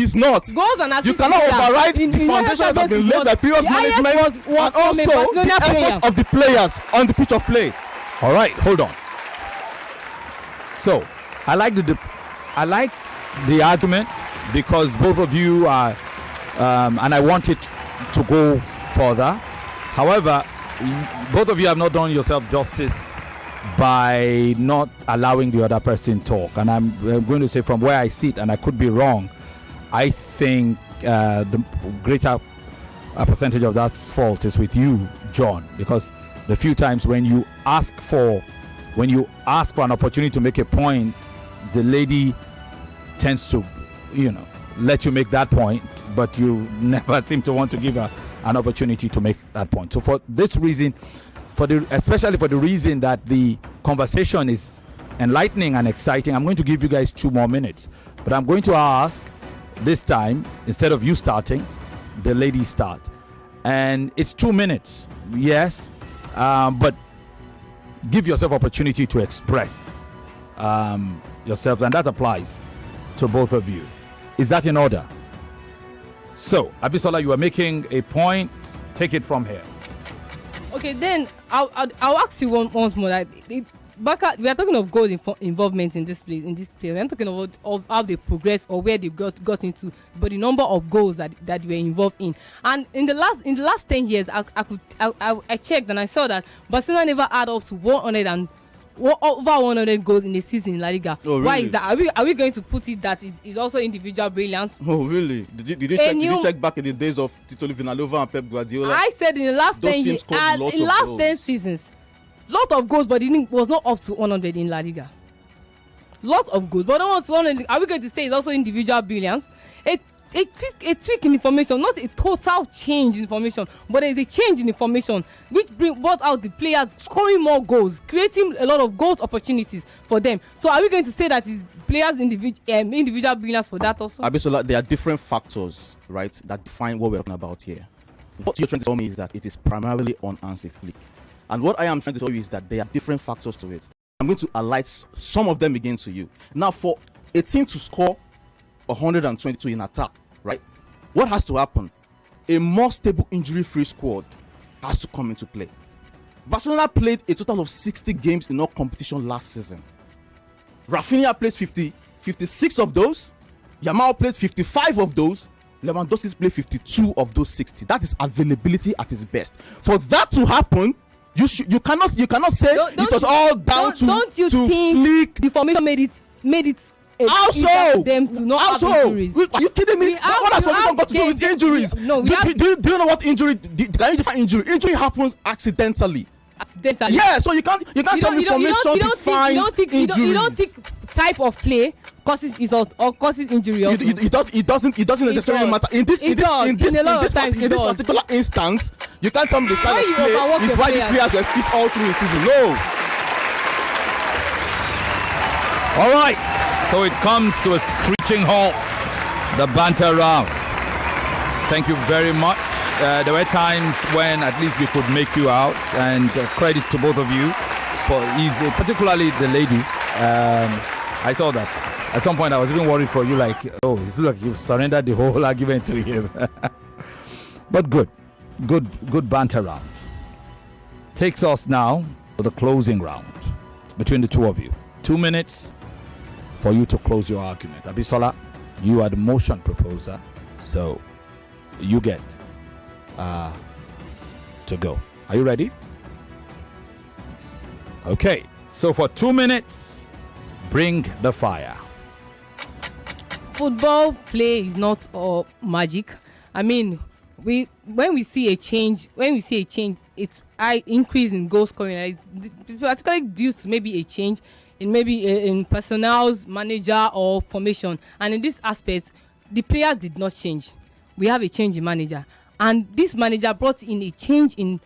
He's not. Goals and assists. You cannot override the foundation that has been laid by previous management and also the effort of the players on the pitch of play. All right, hold on. So, I like the argument because both of you are, and I want it to go further. However, both of you have not done yourself justice by not allowing the other person talk. And I'm going to say from where I sit, and I could be wrong, I think the greater percentage of that fault is with you, John, because the few times when you ask for an opportunity to make a point, the lady tends to, let you make that point, but you never seem to want to give her an opportunity to make that point. So for this reason, especially for the reason that the conversation is enlightening and exciting, I'm going to give you guys 2 more minutes. But I'm going to ask this time, instead of you starting, the lady start. And it's 2 minutes, yes, but give yourself opportunity to express yourselves, and that applies to both of you. Is that in order? So, Abisola, you are making a point. Take it from here. Okay, then I'll ask you once more. Barca, we are talking of goal involvement in this play. We are not talking about how they progress or where they got into, but the number of goals that were involved in. And in the last 10 years, I checked and I saw that Barcelona never had up to over 100 goals in a season in La Liga. Oh, really? Why is that? Are we going to put it that is also individual brilliance? Oh, really? Did you check back in the days of Tito Villanova and Pep Guardiola? I said in the last 10 years, in the last 10 seasons, lot of goals, but it was not up to 100 in La Liga. Lot of goals, but not up to 100. Are we going to say it's also individual brilliance? A tweak in information, not a total change in information, but there is a change in information which brought out the players scoring more goals, creating a lot of goals opportunities for them. So are we going to say that is players individual brilliance for that also? Abisola, there are different factors, right, that define what we're talking about here. What you're trying to tell me is that it is primarily on Hansi Flick. And what I am trying to tell you is that there are different factors to it. I'm going to highlight some of them again to you. Now, for a team to score 122 in attack, right, what has to happen? A more stable injury-free squad has to come into play. Barcelona played a total of 60 games in all competition last season. Rafinha plays 56 of those. Yamal plays 55 of those. Lewandowski played 52 of those 60. That is availability at its best. For that to happen, you cannot say it was all down to Don't you think Flick. the formation made it also them to not have injuries? Are you kidding me? What has formation got to do with injuries? Do you know what injury? Can you define injury? Injury happens accidentally. Yeah, so you can't tell me formation defines injuries. You don't think type of play causes injury. It doesn't necessarily matter. In this particular instance, you can't tell me the style of play is why these players were fit all through the season. No. All right, so it comes to a screeching halt. The banter round. Thank you very much. There were times when at least we could make you out, and credit to both of you for easy, particularly the lady. I saw that. At some point, I was even worried for you, like, oh, it looks like you've surrendered the whole argument to him. But good banter round. Takes us now to the closing round between the two of you. 2 minutes for you to close your argument. Abisola, you are the motion proposer, so you get to go. Are you ready? Okay, so for 2 minutes, bring the fire. Football play is not all magic. I mean, when we see a change, it's increase in goal scoring. Particularly due to maybe a change in personnel, manager, or formation. And in this aspect, the players did not change. We have a change in manager, and this manager brought in a change in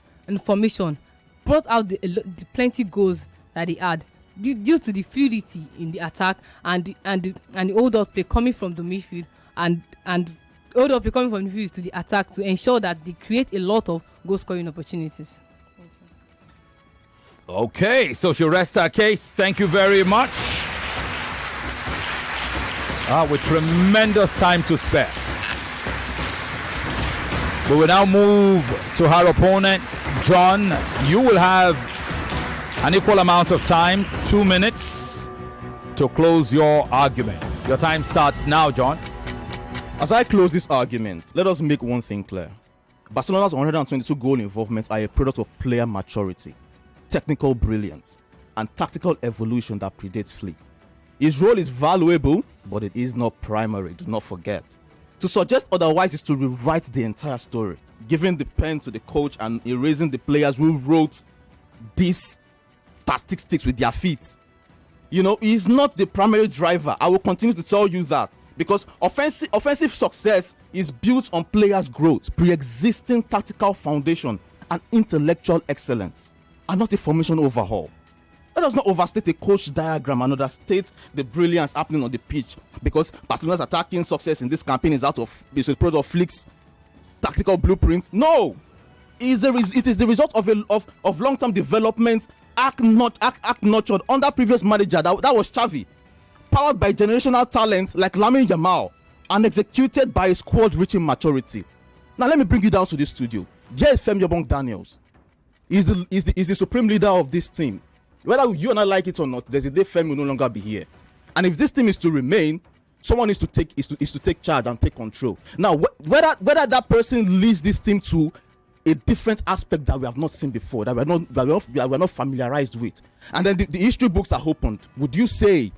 formation, brought out the plenty goals that he had due to the fluidity in the attack and the hold-up play coming from the midfield and hold-up play coming from the midfield to the attack to ensure that they create a lot of goal-scoring opportunities. Okay, so she rests her case. Thank you very much. with tremendous time to spare. We will now move to our opponent. John, you will have an equal amount of time, 2 minutes, to close your argument. Your time starts now, John. As I close this argument, let us make one thing clear. Barcelona's 122 goal involvements are a product of player maturity, technical brilliance, and tactical evolution that predates Flick. His role is valuable, but it is not primary, do not forget. To suggest otherwise is to rewrite the entire story, giving the pen to the coach and erasing the players who wrote these statistics with their feet. You know, he's not the primary driver. I will continue to tell you that, because offensive success is built on players' growth, pre-existing tactical foundation, and intellectual excellence, and not a formation overhaul. Let us not overstate a coach diagram and understate the brilliance happening on the pitch, because Barcelona's attacking success in this campaign is a product of Flick's tactical blueprint. No, it is the result of long-term development, act nurtured under previous manager that was Xavi, powered by generational talent like Lamine Yamal, and executed by a squad reaching maturity. Now let me bring you down to the studio. Here is Femi The Gang. He's the supreme leader of this team. Whether you and I like it or not, there's a day Femi will no longer be here. And if this team is to remain, someone is to take charge and take control. Now, whether that person leads this team to a different aspect that we have not seen before, that we're not familiarized with, and then the history books are opened, would you say,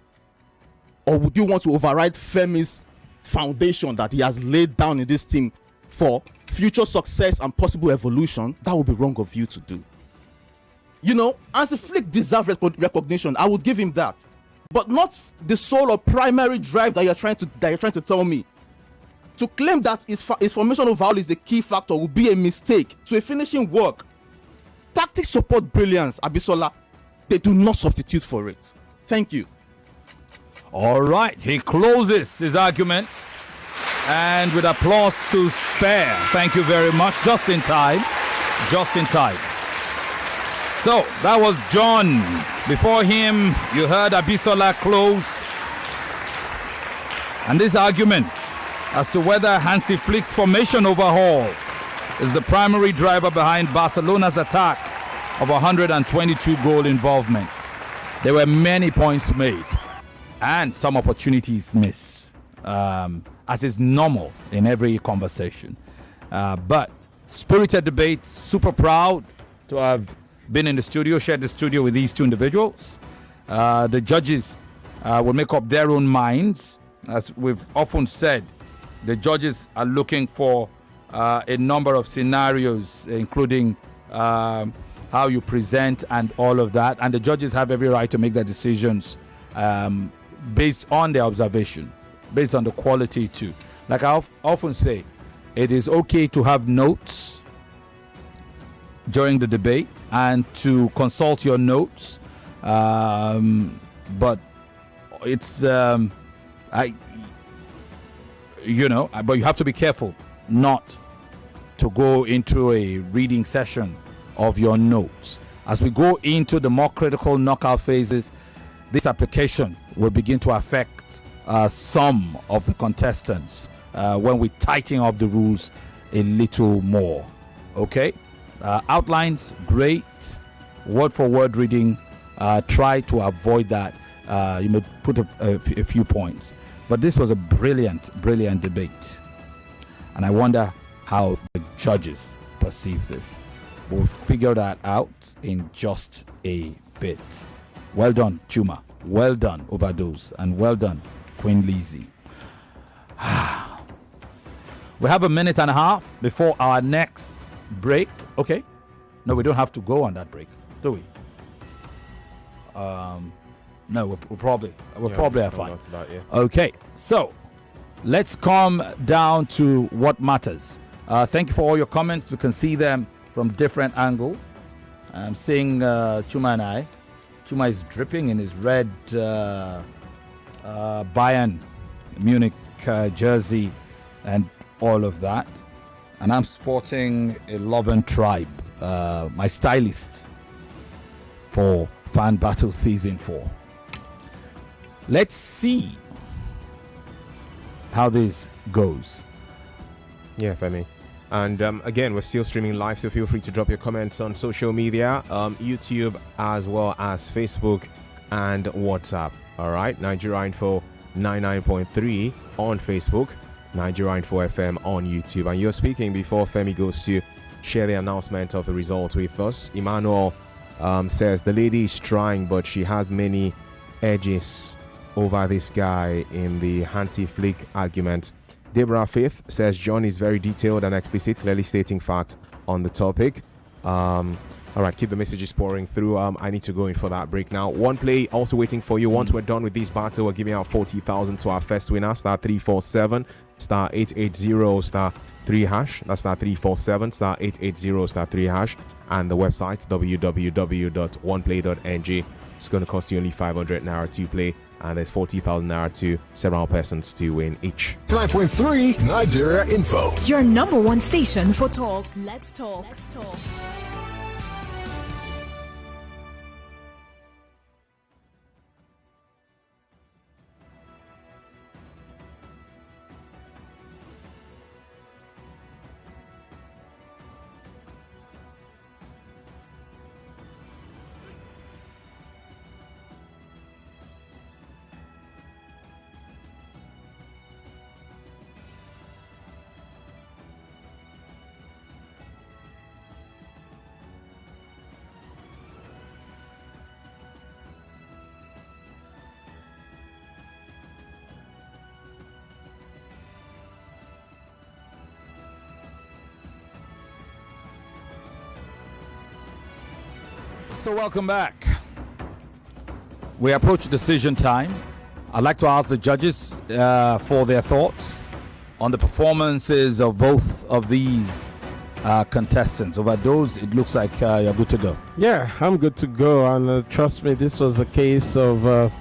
or would you want to override Femi's foundation that he has laid down in this team for future success and possible evolution? That would be wrong of you to do. You know, Hansi Flick deserves recognition. I would give him that, but not the sole or primary drive that you're trying to tell me. To claim that his formation overhaul is a key factor would be a mistake to a finishing work. Tactics support brilliance, Abisola. They do not substitute for it. Thank you. All right, he closes his argument, and with applause to spare. Thank you very much. Just in time. Just in time. So that was John. Before him, you heard Abisola close. And this argument as to whether Hansi Flick's formation overhaul is the primary driver behind Barcelona's attack of 122 goal involvements. There were many points made and some opportunities missed, as is normal in every conversation. But spirited debate, super proud to have been in the studio, shared the studio with these two individuals. The judges will make up their own minds. As we've often said, the judges are looking for a number of scenarios, including how you present and all of that. And the judges have every right to make their decisions based on their observation, based on the quality too. Like I often say, it is okay to have notes during the debate and to consult your notes, but it's but you have to be careful not to go into a reading session of your notes. As we go into the more critical knockout phases, this application will begin to affect some of the contestants when we tighten up the rules a little more. Okay? Outlines, great. Word for word reading, try to avoid that. You may put a few points. But this was a brilliant debate. And I wonder how the judges perceive this. We'll figure that out in just a bit. Well done, Chuma. Well done, Overdose. And well done, Queen Lizzie. We have a minute and a half before our next break. Okay. No, we don't have to go on that break, do we? No, we'll probably have fine. Okay, so let's come down to what matters. Thank you for all your comments. We can see them from different angles. I'm seeing Chuma and I. Chuma is dripping in his red Bayern Munich jersey and all of that. And I'm sporting a Love and Tribe, my stylist for Fan Battle Season 4. Let's see how this goes. Yeah, Femi. And again, we're still streaming live, so feel free to drop your comments on social media, YouTube as well as Facebook and WhatsApp. All right, Nigeria Info 99.3 on Facebook, Nigeria Info FM on YouTube. And you're speaking before Femi goes to share the announcement of the results with us. Emmanuel says the lady is trying, but she has many edges over this guy in the Hansi Flick argument. Deborah Faith says John is very detailed and explicit, clearly stating facts on the topic. All right, keep the messages pouring through. I need to go in for that break now. One play also waiting for you. Once we're done with this battle, we're giving out 40,000 to our first winner. Star 347 star 880 star 3 hash. That's star 347 star 880 star 3 hash. And the website www.oneplay.ng. It's going to cost you only 500 naira to play. And there's 40,000 naira to several persons to win each. 9.3 Nigeria Info. Your number one station for talk. Let's talk. Let's talk. So welcome back. We approach decision time. I'd like to ask the judges for their thoughts on the performances of both of these contestants. Over those, it looks like you're good to go. Yeah, I'm good to go. And trust me, this was a case of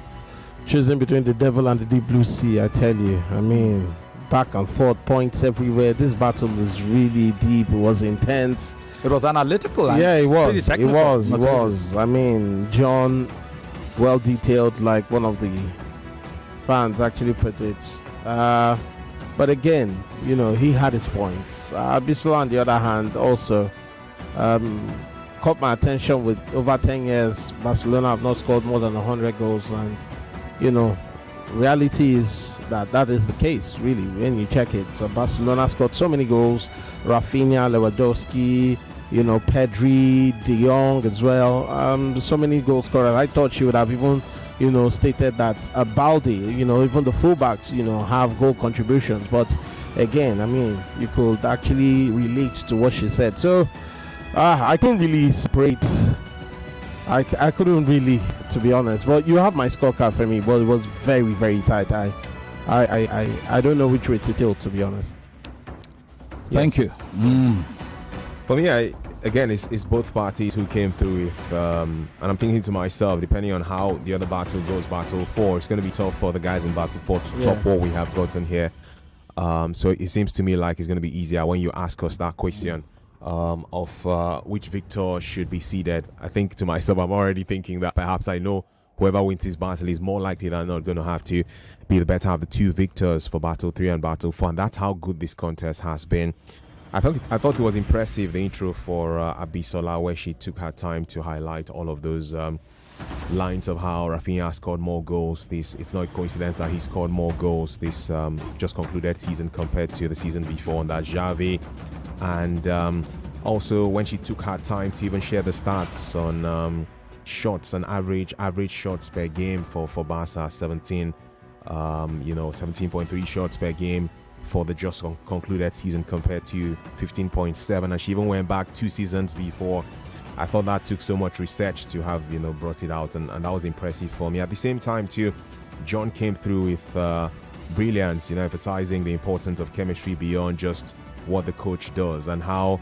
choosing between the devil and the deep blue sea, I tell you. I mean, back and forth, points everywhere. This battle was really deep. It was intense. It was analytical. Yeah, it was. Pretty technical. It was. I mean, John, well detailed, like one of the fans actually put it. But again, you know, he had his points. Abisola, on the other hand, also caught my attention with over 10 years. Barcelona have not scored more than 100 goals. And, you know, reality is that is the case, really, when you check it. So Barcelona scored so many goals. Rafinha, Lewandowski, you know, Pedri, De Jong as well. So many goal scorers. I thought she would have even, you know, stated that Balde, you know, even the fullbacks, you know, have goal contributions. But again, I mean, you could actually relate to what she said. So I couldn't really separate. I couldn't really, to be honest. But you have my scorecard for me. But it was very, very tight. I don't know which way to tilt, to be honest. Thank you. For me, it's both parties who came through with, and I'm thinking to myself, depending on how the other battle goes, battle 4, it's going to be tough for the guys in battle 4 to top what we have gotten here. So it seems to me like it's going to be easier when you ask us that question of which victor should be seeded. I think to myself, I'm already thinking that perhaps I know whoever wins this battle is more likely than not going to have to be the better of the two victors for battle 3 and battle 4. And that's how good this contest has been. I thought it was impressive, the intro for Abisola, where she took her time to highlight all of those lines of how Rafinha scored more goals. It's not a coincidence that he scored more goals this just concluded season compared to the season before, and that Xavi. And also when she took her time to even share the stats on shots and average shots per game for Barca, 17.3 shots per game for the just concluded season compared to 15.7, and she even went back 2 seasons before. I thought that took so much research to have, you know, brought it out, and that was impressive for me. At the same time too, John came through with brilliance, you know, emphasizing the importance of chemistry beyond just what the coach does, and how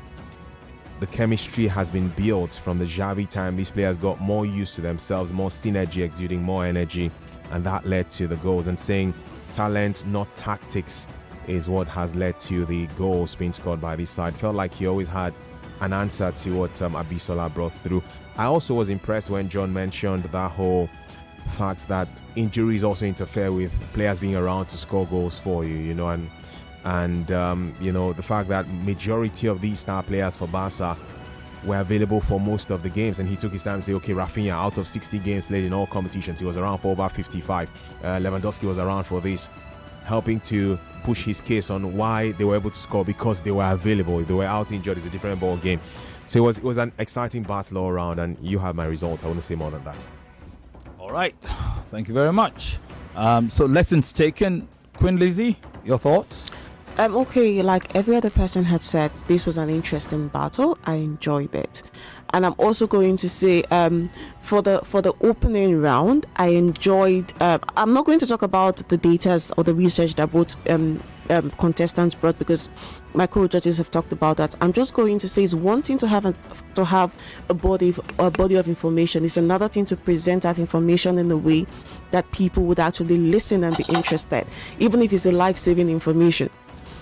the chemistry has been built from the Xavi time. These players got more used to themselves, more synergy, exuding more energy, and that led to the goals. And saying talent, not tactics, is what has led to the goals being scored by this side. Felt like he always had an answer to what Abisola brought through. I also was impressed when John mentioned that whole fact that injuries also interfere with players being around to score goals for you, you know, and you know, the fact that majority of these star players for Barca were available for most of the games, and he took his time to say, okay, Rafinha, out of 60 games played in all competitions, he was around for about 55. Lewandowski was around for this, helping to push his case on why they were able to score, because they were available. If they were out injured, it's a different ball game. So it was an exciting battle all around, and you have my result. I wouldn't say more than that. All right. Thank you very much. So lessons taken. Queen Lizzie, your thoughts? Okay, like every other person had said, this was an interesting battle. I enjoyed it. And I'm also going to say, for the opening round, I enjoyed. I'm not going to talk about the data or the research that both contestants brought, because my co-judges have talked about that. I'm just going to say, it's one thing to have a body of information. It's another thing to present that information in a way that people would actually listen and be interested, even if it's a life-saving information.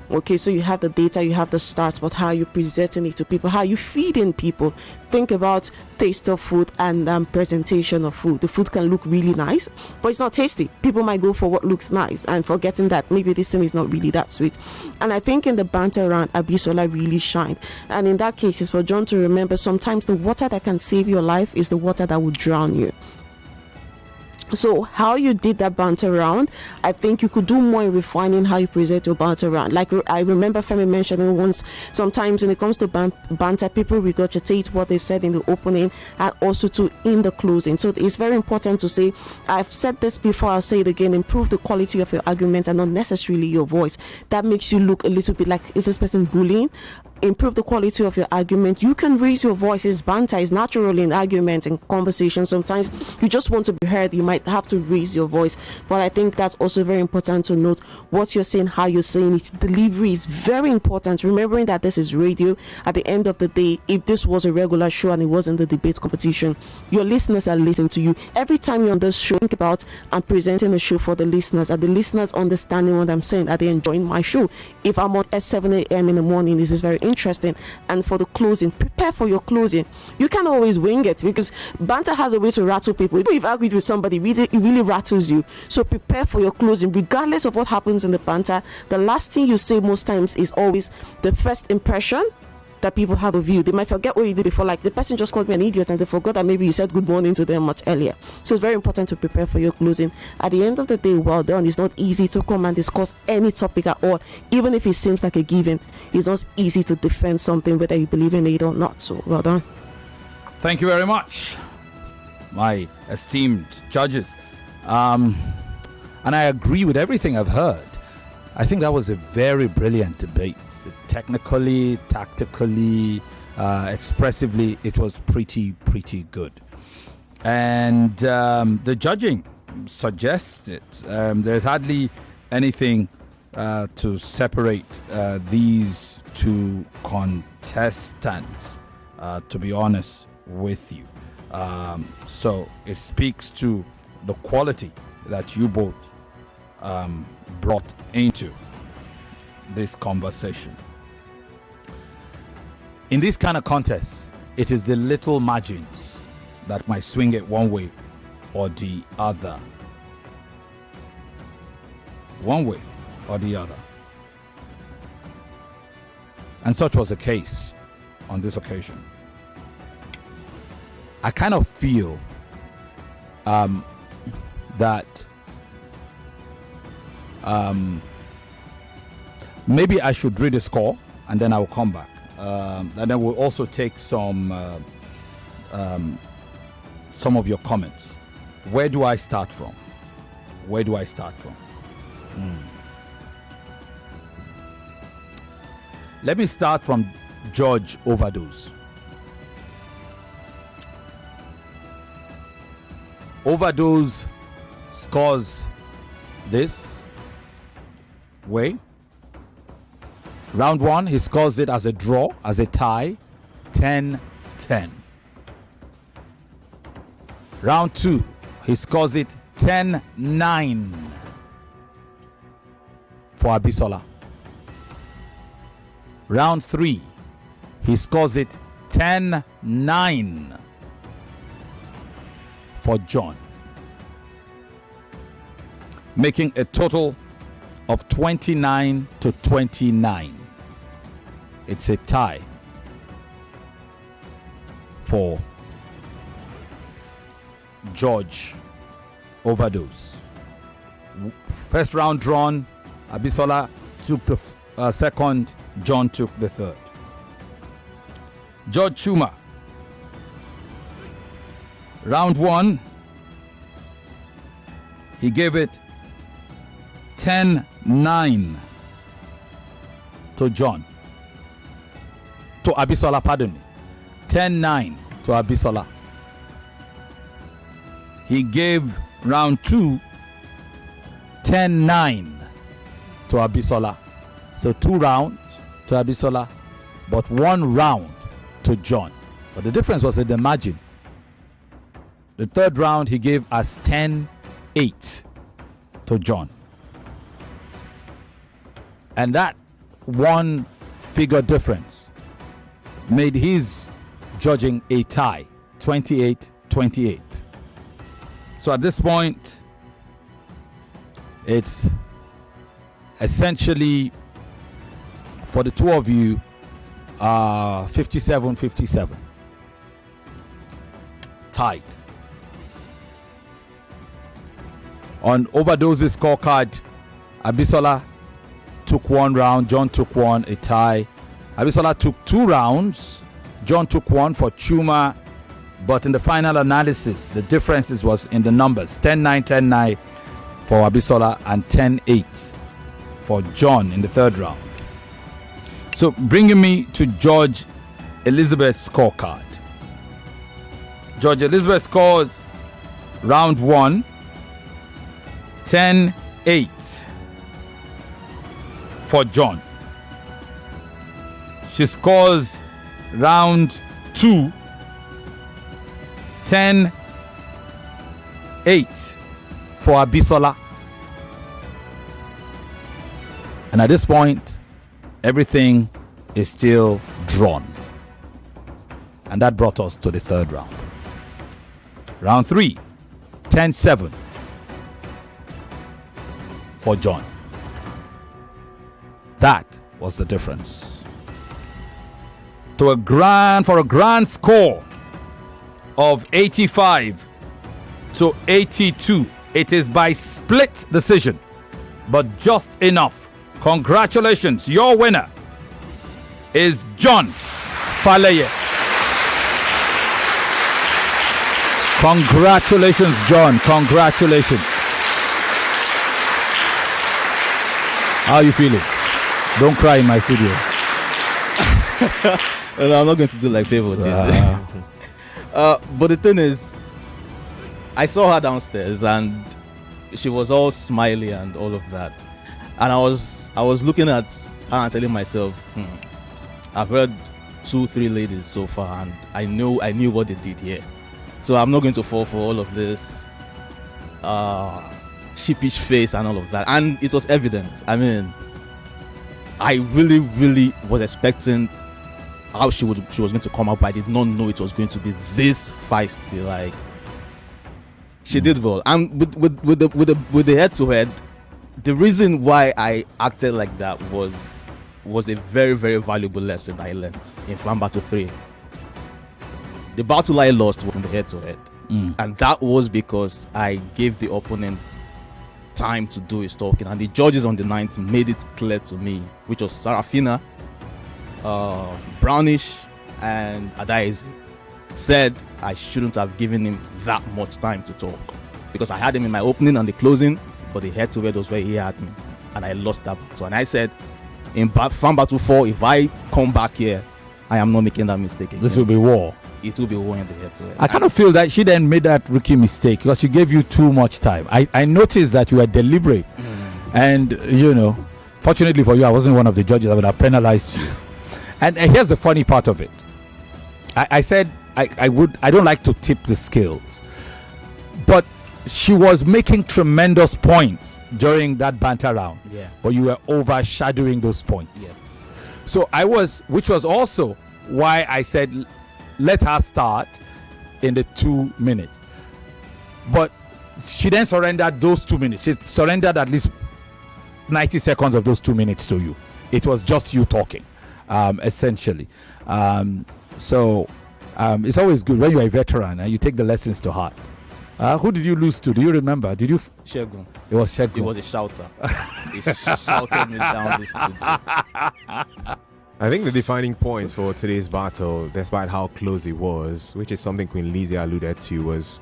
Okay, so you have the data, you have the stats, but how you presenting it to people, how you feeding people. Think about taste of food and presentation of food. The food can look really nice, but it's not tasty. People might go for what looks nice and forgetting that maybe this thing is not really that sweet. And I think in the banter round, Abisola really shined. And in that case, it's for John to remember, sometimes the water that can save your life is the water that will drown you. So how you did that banter round, I think you could do more in refining how you present your banter round. Like I remember Femi mentioning once, sometimes when it comes to banter, people regurgitate what they've said in the opening and also to in the closing. So it's very important to say, I've said this before, I'll say it again, improve the quality of your argument and not necessarily your voice. That makes you look a little bit like, is this person bullying? Improve the quality of your argument. You can raise your voice. It's banter, is natural in arguments and conversations. Sometimes you just want to be heard, you might have to raise your voice, but I think that's also very important to note what you're saying, how you're saying it. Delivery is very important, remembering that this is radio. At the end of the day, if this was a regular show and it wasn't the debate competition, your listeners are listening to you. Every time you're on this show, think about, I'm presenting a show for the listeners. Are the listeners understanding what I'm saying? Are they enjoying my show? If I'm on at 7 a.m. in the morning, this is very interesting. And for the closing, prepare for your closing. You can't always wing it, because banter has a way to rattle people. If you've argued with somebody, it really rattles you. So prepare for your closing, regardless of what happens in the banter. The last thing you say most times is always the first impression that people have of you. They might forget what you did before, like the person just called me an idiot and they forgot that maybe you said good morning to them much earlier. So it's very important to prepare for your closing. At the end of the day, well done. It's not easy to come and discuss any topic at all, even if it seems like a given. It's not easy to defend something whether you believe in it or not. So well done. Thank you very much, my esteemed judges. And I agree with everything I've heard. I think that was a very brilliant debate. Technically, tactically, expressively, it was pretty good. And the judging suggests it. There's hardly anything to separate these two contestants, to be honest with you. So it speaks to the quality that you both brought into this conversation. In this kind of contest, it is the little margins that might swing it one way or the other. One way or the other. And such was the case on this occasion. I kind of feel that maybe I should read the score and then I will come back. And then we'll also take some of your comments. Where do I start from? Let me start from George Overdose. Overdose scores this way. Round one, he scores it as a draw, as a tie, 10-10. Round two, he scores it 10-9 for Abisola. Round three, he scores it 10-9 for John. making a total of 29 to 29. It's a tie for George Overdose. First round drawn, Abisola took the second, John took the third. George Chuma. Round one, he gave it 10-9 to John. To Abisola, pardon me. 10-9 to Abisola. He gave round two 10-9 to Abisola. So 2 rounds to Abisola, but 1 round to John. But the difference was in the margin. The third round he gave as 10-8 to John. And that 1 figure difference made his judging a tie, 28-28. So at this point, it's essentially for the two of you 57-57. Tied. On Overdose's scorecard, Abisola took 1 round, John took 1, a tie. Abisola took 2 rounds, John took 1 for Chuma, but in the final analysis, the differences was in the numbers. 10-9, 10-9 for Abisola and 10-8 for John in the third round. So bringing me to George Elizabeth's scorecard. George Elizabeth scores round 1, 10-8 for John. She scores round 2, 10-8 for Abisola. And at this point, everything is still drawn. And that brought us to the third round. Round 3, 10-7 for John. That was the difference. For a grand score of 85-82. It is by split decision, but just enough. Congratulations, your winner is John Faleye. Congratulations, John. Congratulations. How are you feeling? Don't cry in my studio. No, I'm not going to do like favor. But the thing is, I saw her downstairs and she was all smiley and all of that. And I was looking at her and telling myself, I've heard 2-3 ladies so far and I knew what they did here. So I'm not going to fall for all of this sheepish face and all of that. And it was evident. I mean, I really, really was expecting how she was going to come up. I did not know it was going to be this feisty. Like, she did well. And with the head-to-head, the reason why I acted like that was a very, very valuable lesson I learned in Fan Battle 3. The battle I lost was in the head-to-head. And that was because I gave the opponent time to do his talking. And the judges on the 9th made it clear to me, which was Sarafina, Brownish, and Adaize, said I shouldn't have given him that much time to talk. Because I had him in my opening and the closing, but the head-to-head was where he had me. And I lost that battle. And I said, in Fan Battle 4, if I come back here, I am not making that mistake again. This will be war. It will be war in the head-to-head. I kind of feel that she then made that rookie mistake because she gave you too much time. I noticed that you were deliberate. And, fortunately for you, I wasn't one of the judges that would have penalized you. And here's the funny part of it. I said I don't like to tip the scales. But she was making tremendous points during that banter round. Yeah. But you were overshadowing those points. Yes. So which was also why I said, let her start in the 2 minutes. But she then surrendered those 2 minutes. She surrendered at least 90 seconds of those 2 minutes to you. It was just you talking, essentially. So it's always good when you're a veteran and you take the lessons to heart. Who did you lose to? Do you remember? Did you? Shegun. It was Shegun. It was a shouter. He shouted me down the studio. I think the defining points for today's battle, despite how close it was, which is something Queen Lizzie alluded to, was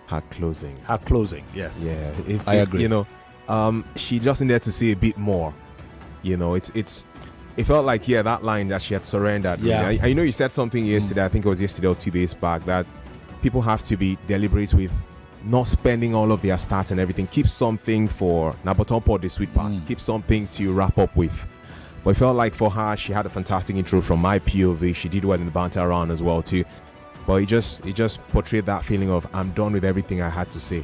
her closing. Her closing, yes. Yeah, I agree. You know, she just needed to say a bit more. You know, it felt like, yeah, that line that she had surrendered. Yeah. I know you said something yesterday, I think it was yesterday or 2 days back, that people have to be deliberate with not spending all of their stats and everything. Keep something for Nabotompo, the sweet pass. Keep something to wrap up with. But it felt like for her, she had a fantastic intro from my POV. She did well in the banter round as well too. But it just portrayed that feeling of, I'm done with everything I had to say.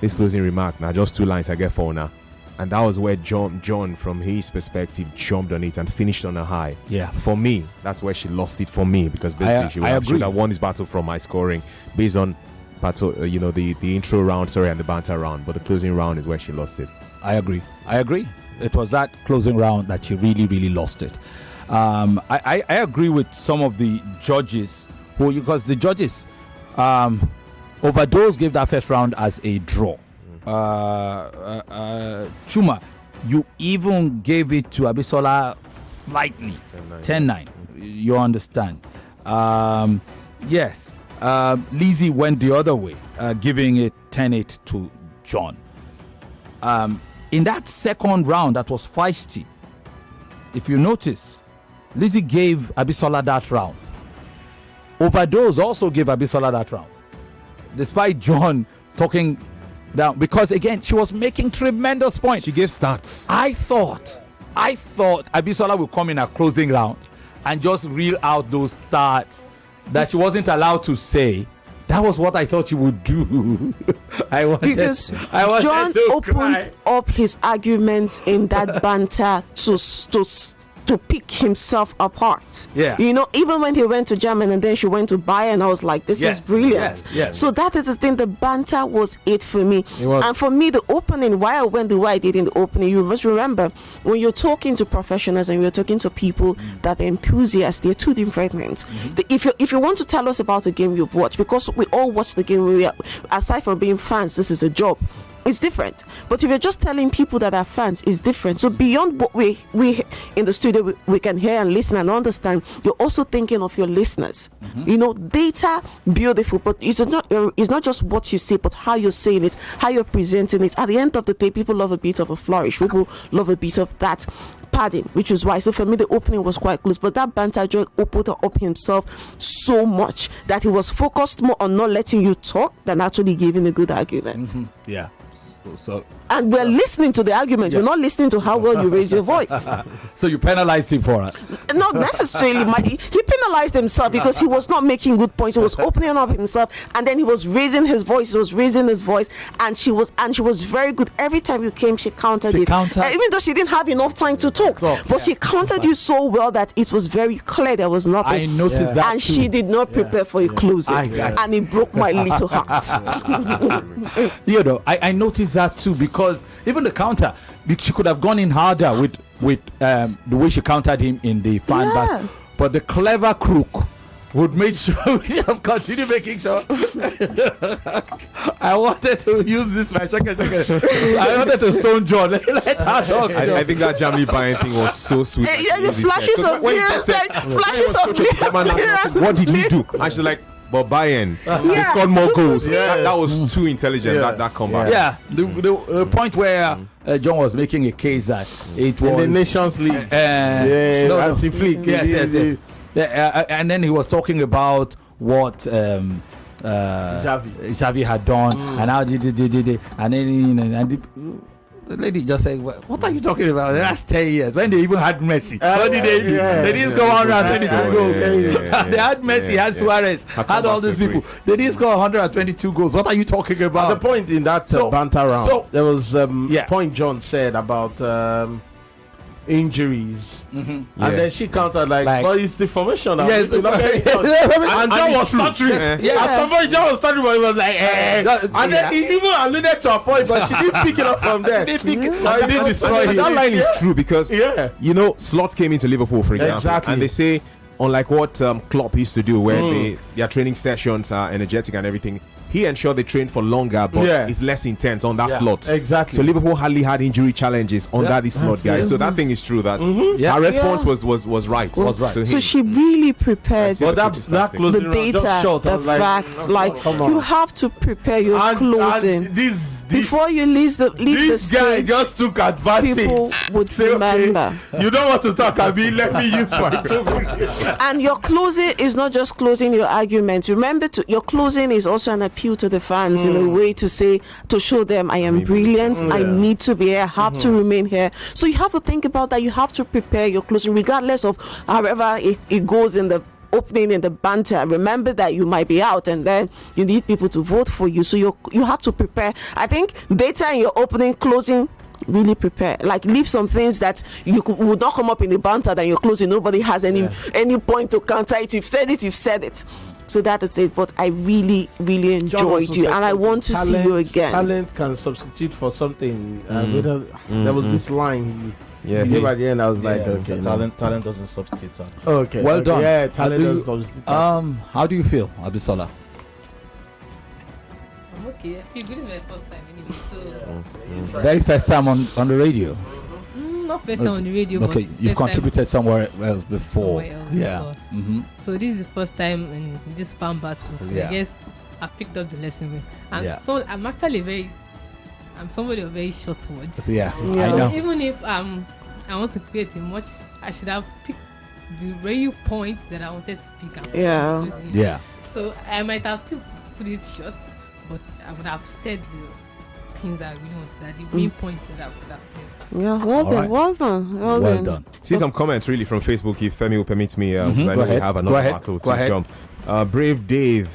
This closing remark, now just 2 lines I get for now. And that was where John, from his perspective, jumped on it and finished on a high. Yeah. For me, that's where she lost it for me, because basically she would have won this battle from my scoring based on battle, the intro round, and the banter round. But the closing round is where she lost it. I agree. It was that closing round that she really, really lost it. I agree with some of the judges, because the judges, Overdose gave that first round as a draw. Chuma, you even gave it to Abisola slightly, 10-9. You understand? Yes. Lizzie went the other way, giving it 10-8 to John. In that second round that was feisty, if you notice, Lizzie gave Abisola that round. Overdose also gave Abisola that round, despite John talking down, because again she was making tremendous points. She gave stats. I thought Abisola would come in a closing round and just reel out those stats that she wasn't allowed to say. That was what I thought she would do. I wanted John to opened cry. up his arguments in that banter to pick himself apart. Yeah. Even when he went to Germany and then she went to Bayern, I was like, this is brilliant. Yes. So that is the thing. The banter was it for me. And for me, the opening, why I went the way I did in the opening, you must remember, when you're talking to professionals and you're talking to people that are enthusiasts, they're two different things. If you want to tell us about a game you've watched, because we all watch the game, aside from being fans, this is a job. It's different. But if you're just telling people that are fans, it's different. So beyond what we in the studio we can hear and listen and understand, you're also thinking of your listeners. Data, beautiful, but it's not just what you say, but how you're saying it, how you're presenting it. At the end of the day, people love a bit of a flourish. People love a bit of that padding, which is why. So for me, the opening was quite close. But that banter just opened up himself so much that he was focused more on not letting you talk than actually giving a good argument. Yeah. And we're listening to the argument. We're not listening to how well you raise your voice. So you penalized him for it? Not necessarily. He penalized himself because he was not making good points. He was opening up himself, and then he was raising his voice. And she was very good. Every time you came, she countered it. Even though she didn't have enough time to talk, but she countered you so well that it was very clear there was nothing. I noticed that, and too. she did not prepare for a closing, and it broke my little heart. I noticed that too, because even the counter, she could have gone in harder with the way she countered him in the fan battle, but the clever crook would make sure we just continue making sure. I wanted to use this my second. I wanted to stone John. Let her talk. I think that Jamie Bayern thing was so sweet. The flashes of clearance. What did he do? And she's like, but Bayern, he scored more goals. That was too intelligent. That comeback. Yeah, the point where John was making a case that it was in the Nations League. Hansi Flick. Yes. And then he was talking about what Xavi had done and how did and then the lady just said, what are you talking about? That's 10 years. When they even had Messi. What did they do? They didn't score 122 goals. They had Messi, had Suarez, had all these people. They didn't score 122 goals. What are you talking about? The point in that banter round, there was a point John said about injuries. Yeah. And then she countered like but it's the formation. Yes, and John was stuttering. At some point, John was stuttering, but he was like, and then he even alluded to a point, but she didn't pick it up from there. He didn't destroy it. That line is true because you know, Slot came into Liverpool, for example, and they say, unlike what Klopp used to do, where their training sessions are energetic and everything, he ensured they trained for longer, but it's less intense on that slot. Exactly. So Liverpool hardly had injury challenges under this slot, guys. So that thing is true. That her response was right. So she really prepared that closing the data, the facts. You have to prepare your closing. Before you leave the this guy stage, just took advantage. People would remember. Okay, you don't want to talk, Abi. Let me use my 2 minutes. And your closing is not just closing your argument. Remember, your closing is also an appeal to the fans in a way to show them I am brilliant. I need to be here. I have to remain here. So you have to think about that. You have to prepare your closing, regardless of however it goes in the opening in the banter. Remember that you might be out and then you need people to vote for you, so you have to prepare. I think data in your opening, closing, really prepare. Like, leave some things that would not come up in the banter that you're closing. Nobody has any point to counter it. You've said it. So that is it. But I really, really enjoyed you, and I want to see you again. Talent can substitute for something. There was this line he gave at the end. I was like, okay, talent doesn't substitute. Okay, well done. Yeah, talent doesn't substitute. How do you feel, Abisola? I'm okay. I feel good in my first time anyway. So Very first time on the radio. Not first time on the radio. Okay, but you've contributed somewhere else before. So this is the first time in this farm battle. So I guess I picked up the lesson. So I'm actually I'm somebody of very short words. Yeah. So I know. even if I want to create a much, I should have picked the real points that I wanted to pick up. Yeah. So I might have still put it short, but I would have said the things I really want to say, the main points that I would have said. Yeah, well done. See some comments really from Facebook, if Femi will permit me, because I know we have another battle to jump. Brave Dave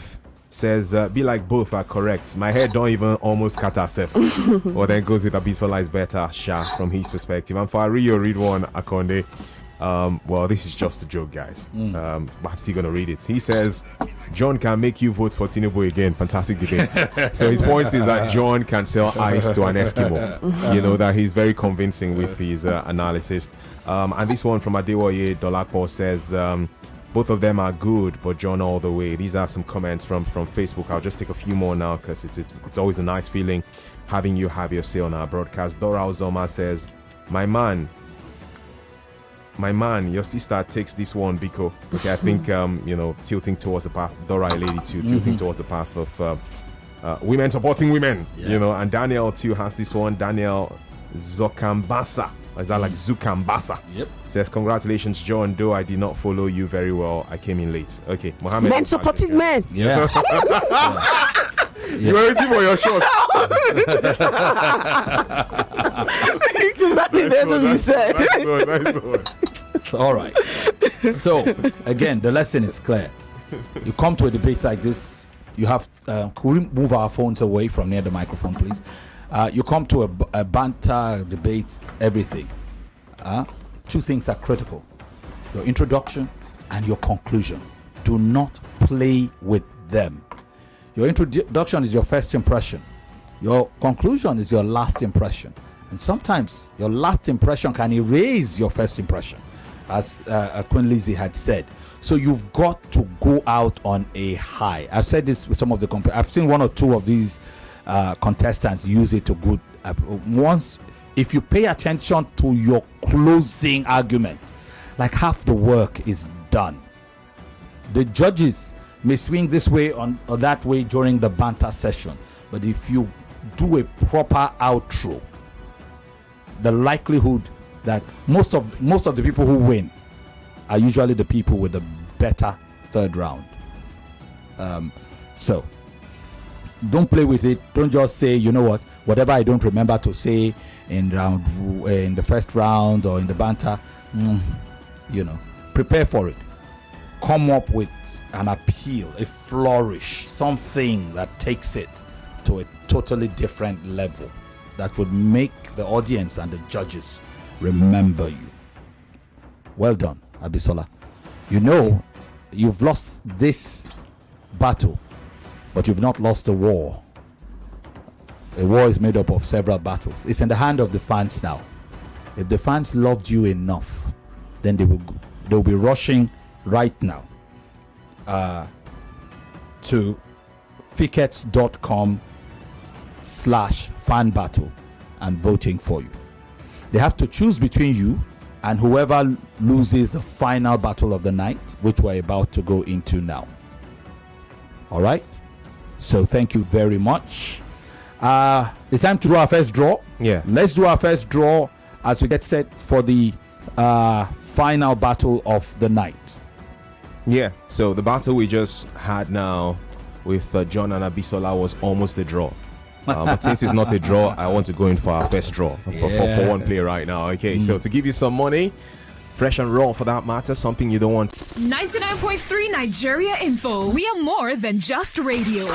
says, be like both are correct. My head don't even almost cut herself. Or then goes with Abisola is better, Sha, from his perspective. And for Rio, read one, Akonde. Well, this is just a joke, guys. But I'm still gonna read it. He says, John can make you vote for Tinubu again. Fantastic debate. So his point is that John can sell ice to an Eskimo. You know, that he's very convincing with his analysis. And this one from Adewoye Dolapo says, both of them are good, but John all the way. These are some comments from Facebook. I'll just take a few more now because it's always a nice feeling having you have your say on our broadcast. Dora Ozoma says, my man, your sister takes this one, Biko. Okay, I think tilting towards the path. Dora, a lady too, tilting towards the path of women supporting women. You know, and Daniel too has this one. Daniel Zokambasa. Is that like Zukambasa? Yep. Says, congratulations, John. Though I did not follow you very well, I came in late. Okay, Mohammed. Men supporting men. Yeah. You were waiting for your shot. Exactly, that's what you said. Nice one. All right. So again, the lesson is clear. You come to a debate like this, you have could we move our phones away from near the microphone, please? You come to a banter debate, everything. Two things are critical: your introduction and your conclusion. Do not play with them. Your introduction is your first impression. Your conclusion is your last impression. And sometimes your last impression can erase your first impression, as Queen Lizzie had said. So you've got to go out on a high. I've said this with some of the I've seen one or two of these contestants use it to good. Once, if you pay attention to your closing argument, like half the work is done. The judges may swing this way or that way during the banter session, but if you do a proper outro, the likelihood that most of the people who win are usually the people with the better third round. So don't play with it. Don't just say, you know what, whatever I don't remember to say in the first round or in the banter, prepare for it. Come up with an appeal, a flourish, something that takes it to a totally different level that would make the audience and the judges remember you. Well done, Abisola. You know, you've lost this battle, but you've not lost the war. A war is made up of several battles. It's in the hand of the fans now. If the fans loved you enough, then they'll be rushing right now to fickets.com/fan battle and voting for you. They have to choose between you and whoever loses the final battle of the night, which we're about to go into now. All right, so thank you very much. It's time to do our first draw. Yeah, let's do our first draw as we get set for the final battle of the night. Yeah, so the battle we just had now with John and Abisola was almost a draw. But since it's not a draw, I want to go in for our first draw for one player right now. Okay, so to give you some money, fresh and raw for that matter, something you don't want. 99.3 Nigeria Info. We are more than just radio.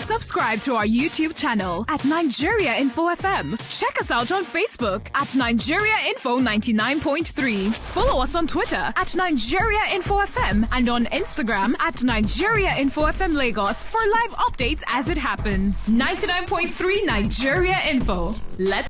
Subscribe to our YouTube channel at Nigeria Info FM. Check us out on Facebook at Nigeria Info 99.3. Follow us on Twitter at Nigeria Info FM and on Instagram at Nigeria Info FM Lagos for live updates as it happens. 99.3 Nigeria Info. Let's